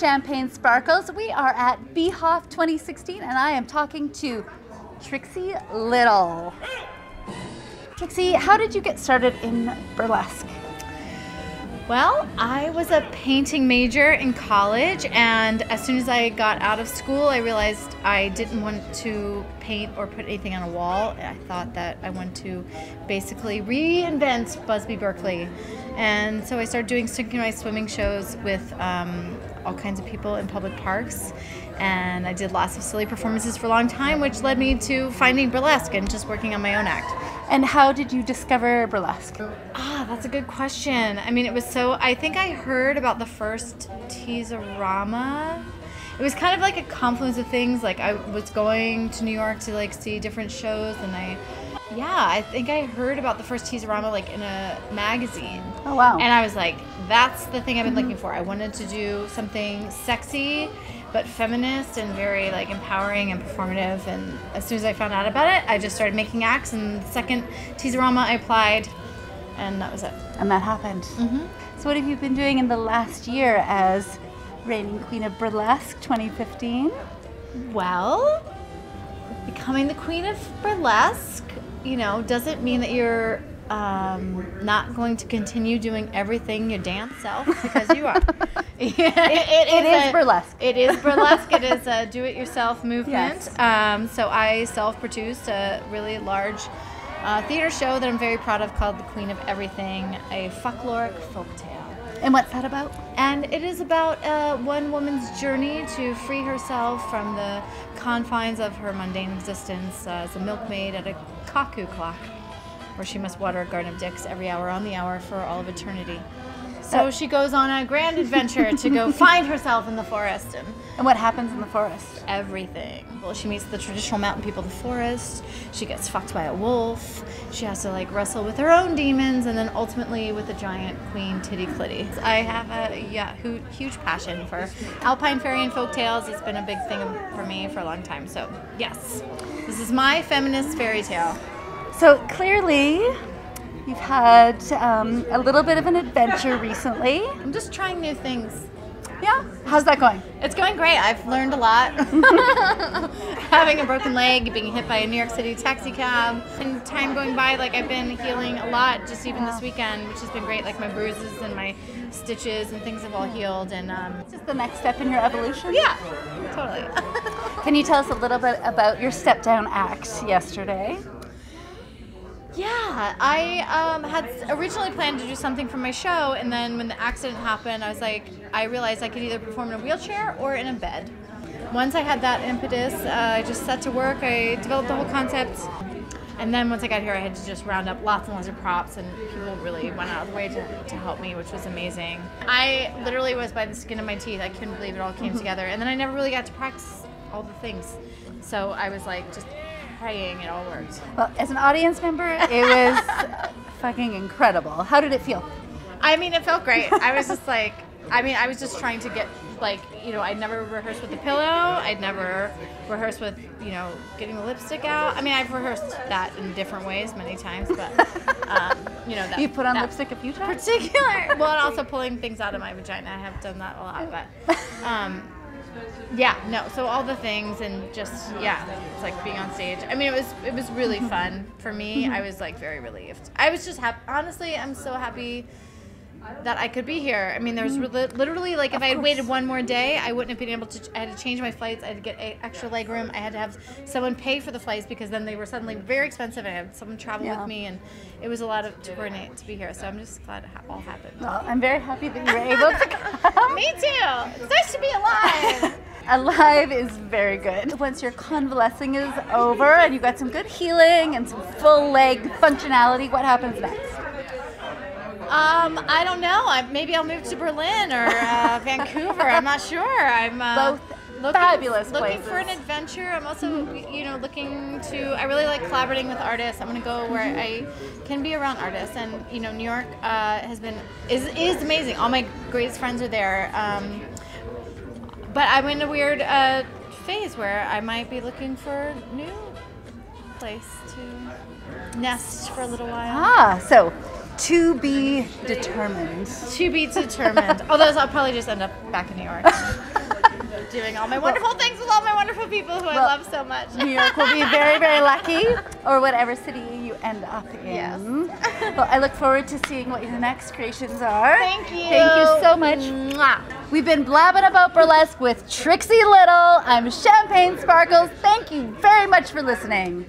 Champagne Sparkles. We are at BHoF 2016 and I am talking to Trixie Little. Trixie, how did you get started in burlesque? Well, I was a painting major in college, and as soon as I got out of school, I realized I didn't want to paint or put anything on a wall. I thought that I wanted to basically reinvent Busby Berkeley. And so I started doing synchronized swimming shows with all kinds of people in public parks. And I did lots of silly performances for a long time, which led me to finding burlesque and just working on my own act. And how did you discover burlesque? That's a good question. I mean, I think I heard about the first Teaserama. It was kind of like a confluence of things. Like I was going to New York to see different shows, and I think I heard about the first Teaserama in a magazine. Oh, wow. And I was like, that's the thing I've been looking for. I wanted to do something sexy, but feminist and very empowering and performative. And as soon as I found out about it, I just started making acts. And the second Teaserama, I applied, and that was it. And that happened. Mm-hmm. So what have you been doing in the last year as reigning queen of burlesque 2015? Well, becoming the queen of burlesque, doesn't mean that you're not going to continue doing everything your damn self, because you are. It is burlesque. It is burlesque. It is a do-it-yourself movement. Yes. So I self-produced a really large theater show that I'm very proud of called The Queen of Everything, a folkloric folktale. And what's that about? And it is about one woman's journey to free herself from the confines of her mundane existence as a milkmaid at a cuckoo clock, where she must water a garden of dicks every hour on the hour for all of eternity. So she goes on a grand adventure to go find herself in the forest. And what happens in the forest? Everything. Well, she meets the traditional mountain people of the forest. She gets fucked by a wolf. She has to wrestle with her own demons, and then ultimately with a giant queen titty clitty. I have a huge passion for alpine fairy and folk tales. It's been a big thing for me for a long time. So yes, this is my feminist fairy tale. So clearly, you've had a little bit of an adventure recently. I'm just trying new things. Yeah? How's that going? It's going great. I've learned a lot. Having a broken leg, being hit by a New York City taxi cab, and time going by, I've been healing a lot just even this weekend, which has been great. My bruises and my stitches and things have all healed. And is this the next step in your evolution? Yeah, totally. Can you tell us a little bit about your step down act yesterday? Yeah, I had originally planned to do something for my show, and then when the accident happened, I realized I could either perform in a wheelchair or in a bed. Once I had that impetus, I just set to work. I developed the whole concept, and then once I got here, I had to just round up lots and lots of props, and people really went out of the way to help me, which was amazing. I literally was by the skin of my teeth. I couldn't believe it all came together, and then I never really got to practice all the things. So I was just praying it all worked. Well, as an audience member, it was fucking incredible. How did it feel? I mean, it felt great. I was just I was just trying to get, I'd never rehearsed with the pillow. I'd never rehearsed with, getting the lipstick out. I mean, I've rehearsed that in different ways many times, but, that. You put on lipstick a few times? Well, and also pulling things out of my vagina. I have done that a lot, but, so all the things, and just, it's being on stage. I mean, it was really fun for me. I was very relieved. I was just happy. Honestly, I'm so happy that I could be here. I mean, there's literally, if I had waited one more day, I wouldn't have been able to. I had to change my flights. I had to get extra leg room. I had to have someone pay for the flights, because then they were suddenly very expensive. I had someone travel with me, and it was a lot to coordinate to be here. So I'm just glad it all happened. Well, I'm very happy that you were able to come. Me too. It's nice to be alive. Alive is very good. Once your convalescing is over and you got some good healing and some full leg functionality, what happens next? I don't know. Maybe I'll move to Berlin or Vancouver. I'm not sure. I'm both fabulous looking places. for an adventure. I'm also, looking to. I really like collaborating with artists. I'm going to go where I can be around artists, and New York is amazing. All my greatest friends are there. But I'm in a weird phase where I might be looking for a new place to nest for a little while. So to be determined. To be determined. Although I'll probably just end up back in New York. doing all my wonderful things with all my wonderful people who I love so much. New York will be very, very lucky, or whatever city you end up in. Yes. Well, I look forward to seeing what your next creations are. Thank you. Thank you so much. Mwah. We've been blabbing about burlesque with Trixie Little. I'm Champagne Sparkles. Thank you very much for listening.